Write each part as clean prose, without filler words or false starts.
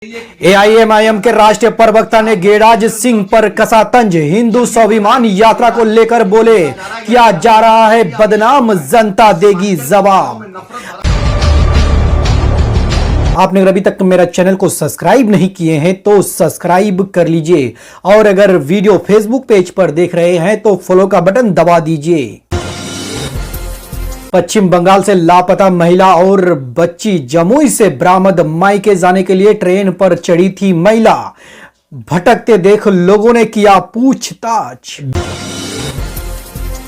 AIMIM के राष्ट्रीय प्रवक्ता ने गिरिराज सिंह पर कसा तंज। हिंदू स्वाभिमान यात्रा को लेकर बोले, किया जा रहा है बदनाम, जनता देगी जवाब। आपने अगर अभी तक मेरा चैनल को सब्सक्राइब नहीं किए हैं तो सब्सक्राइब कर लीजिए, और अगर वीडियो फेसबुक पेज पर देख रहे हैं तो फॉलो का बटन दबा दीजिए। पश्चिम बंगाल से लापता महिला और बच्ची जमुई से बरामद। मायके जाने के लिए ट्रेन पर चढ़ी थी महिला, भटकते देख लोगों ने किया पूछताछ।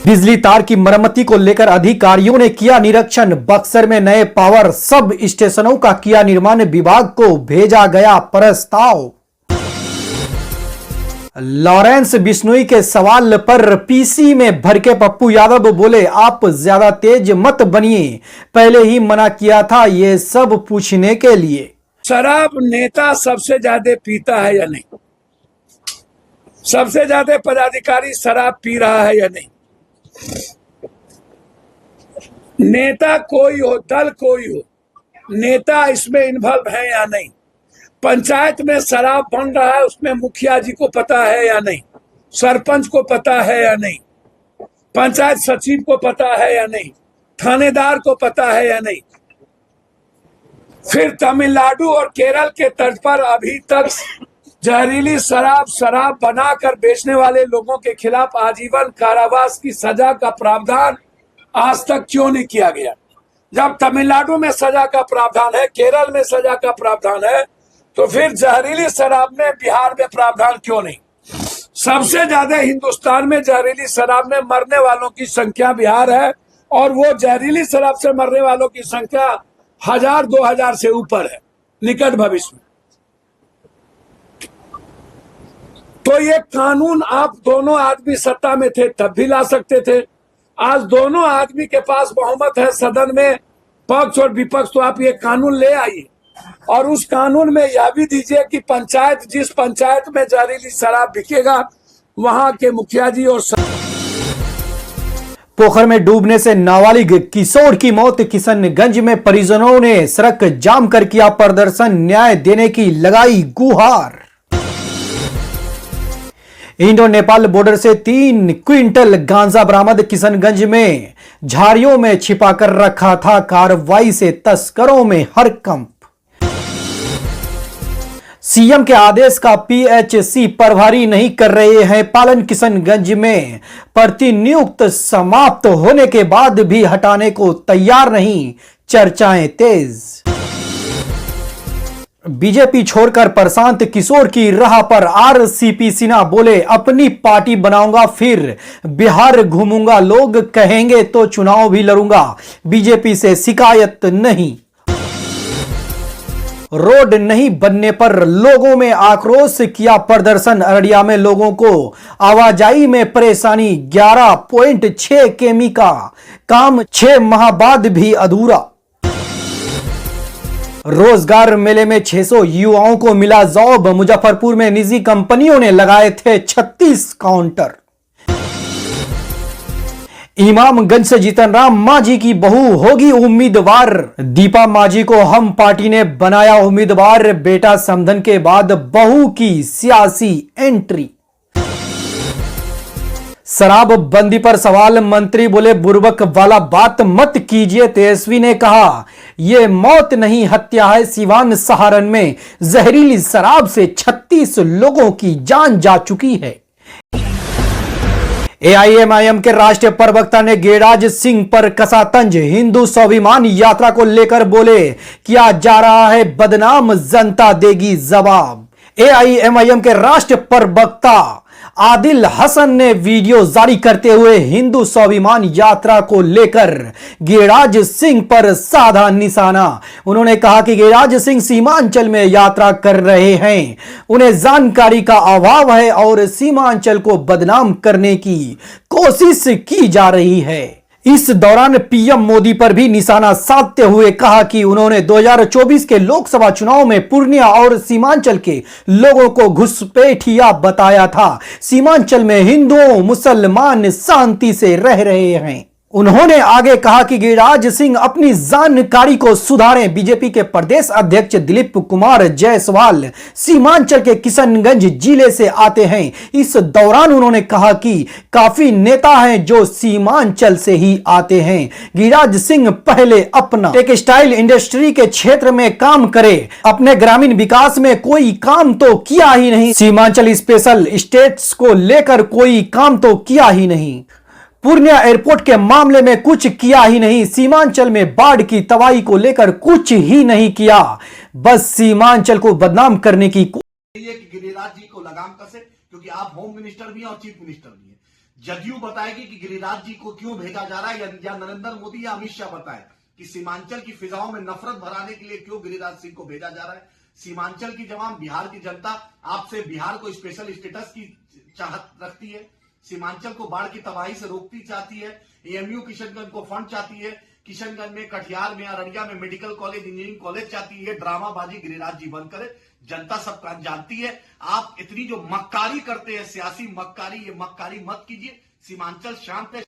बिजली तार की मरम्मती को लेकर अधिकारियों ने किया निरीक्षण। बक्सर में नए पावर सब स्टेशनों का किया निर्माण, विभाग को भेजा गया प्रस्ताव। लॉरेंस बिश्नोई के सवाल पर पीसी में भड़के पप्पू यादव बोले, आप ज्यादा तेज मत बनिए, पहले ही मना किया था ये सब पूछने के लिए। शराब नेता सबसे ज्यादा पीता है या नहीं? सबसे ज्यादा पदाधिकारी शराब पी रहा है या नहीं? नेता कोई हो, दल कोई हो, नेता इसमें इन्वॉल्व है या नहीं? पंचायत में शराब बन रहा है, उसमें मुखिया जी को पता है या नहीं? सरपंच को पता है या नहीं? पंचायत सचिव को पता है या नहीं? थानेदार को पता है या नहीं? फिर तमिलनाडु और केरल के तर्ज पर अभी तक जहरीली शराब बनाकर बेचने वाले लोगों के खिलाफ आजीवन कारावास की सजा का प्रावधान आज तक क्यों नहीं किया गया? जब तमिलनाडु में सजा का प्रावधान है, केरल में सजा का प्रावधान है, तो फिर जहरीली शराब में बिहार में प्रावधान क्यों नहीं? सबसे ज्यादा हिंदुस्तान में जहरीली शराब में मरने वालों की संख्या बिहार है, और वो जहरीली शराब से मरने वालों की संख्या 1000-2000 से ऊपर है निकट भविष्य में। तो ये कानून आप दोनों आदमी सत्ता में थे तब भी ला सकते थे। आज दोनों आदमी के पास बहुमत है सदन में, पक्ष और विपक्ष, तो आप ये कानून ले आइए, और उस कानून में यह भी दीजिए कि पंचायत, जिस पंचायत में जहरीली शराब बिकेगा वहां के मुखिया जी और पोखर में डूबने से नाबालिग किशोर की मौत। किशनगंज में परिजनों ने सड़क जाम कर किया प्रदर्शन, न्याय देने की लगाई गुहार। इंडो नेपाल बॉर्डर से 3 क्विंटल गांजा बरामद। किशनगंज में झाड़ियों में छिपाकर रखा था, कार्रवाई से तस्करों में हड़कंप। सीएम के आदेश का पीएचसी प्रभारी नहीं कर रहे हैं पालन। किशनगंज में प्रतिनियुक्त समाप्त होने के बाद भी हटाने को तैयार नहीं, चर्चाएं तेज। बीजेपी छोड़कर प्रशांत किशोर की राह पर आरसीपी सिन्हा बोले, अपनी पार्टी बनाऊंगा फिर बिहार घूमूंगा, लोग कहेंगे तो चुनाव भी लड़ूंगा, बीजेपी से शिकायत नहीं। रोड नहीं बनने पर लोगों में आक्रोश, किया प्रदर्शन। अररिया में लोगों को आवाजाही में परेशानी। 11.6 किमी का काम 6 माह बाद भी अधूरा। रोजगार मेले में 600 युवाओं को मिला जॉब। मुजफ्फरपुर में निजी कंपनियों ने लगाए थे 36 काउंटर। इमामगंज से जीतनराम मांझी की बहू होगी उम्मीदवार। दीपा मांझी को हम पार्टी ने बनाया उम्मीदवार। बेटा समधन के बाद बहू की सियासी एंट्री। शराबबंदी पर सवाल, मंत्री बोले, बुर्बक वाला बात मत कीजिए। तेजस्वी ने कहा, यह मौत नहीं हत्या है। सिवान सहारन में जहरीली शराब से 36 लोगों की जान जा चुकी है। एआईएमआईएम के राष्ट्रीय प्रवक्ता ने गिरिराज सिंह पर कसा तंज। हिंदू स्वाभिमान यात्रा को लेकर बोले, किया जा रहा है बदनाम, जनता देगी जवाब। एआईएमआईएम के राष्ट्रीय प्रवक्ता आदिल हसन ने वीडियो जारी करते हुए हिंदू स्वाभिमान यात्रा को लेकर गिरिराज सिंह पर साधा निशाना। उन्होंने कहा कि गिरिराज सिंह सीमांचल में यात्रा कर रहे हैं, उन्हें जानकारी का अभाव है और सीमांचल को बदनाम करने की कोशिश की जा रही है। इस दौरान पीएम मोदी पर भी निशाना साधते हुए कहा कि उन्होंने 2024 के लोकसभा चुनाव में पूर्णिया और सीमांचल के लोगों को घुसपैठिया बताया था। सीमांचल में हिंदुओं मुसलमान शांति से रह रहे हैं। उन्होंने आगे कहा कि गिरिराज सिंह अपनी जानकारी को सुधारें। बीजेपी के प्रदेश अध्यक्ष दिलीप कुमार जायसवाल सीमांचल के किशनगंज जिले से आते हैं। इस दौरान उन्होंने कहा कि काफी नेता हैं जो सीमांचल से ही आते हैं। गिरिराज सिंह पहले अपना टेक्सटाइल इंडस्ट्री के क्षेत्र में काम करे, अपने ग्रामीण विकास में कोई काम तो किया ही नहीं। सीमांचल स्पेशल स्टेट्स को लेकर कोई काम तो किया ही नहीं। पूर्णिया एयरपोर्ट के मामले में कुछ किया ही नहीं। सीमांचल में बाढ़ की तबाही को लेकर कुछ ही नहीं किया। बस सीमांचल को बदनाम करने की कि गिरिराज जी को लगाम कसे, क्योंकि आप होम मिनिस्टर भी हैं और चीफ मिनिस्टर भी हैं। जदयू बताएगी कि गिरिराज जी को क्यों भेजा जा रहा है, या नरेंद्र मोदी या अमित शाह बताए कि सीमांचल की फिजाओं में नफरत भराने के लिए क्यों गिरिराज सिंह को भेजा जा रहा है। सीमांचल की जवान बिहार की जनता आपसे बिहार को स्पेशल स्टेटस की चाहत रखती है, सीमांचल को बाढ़ की तबाही से रोकती चाहती है, एएमयू किशनगंज को फंड चाहती है, किशनगंज में, कटिहार में, अररिया में मेडिकल कॉलेज, इंजीनियरिंग कॉलेज चाहती है। ड्रामाबाजी गिरिराज जी बंद करे, जनता सब जानती है। आप इतनी जो मक्कारी करते हैं, सियासी मक्कारी, ये मक्कारी मत कीजिए। सीमांचल शांत है।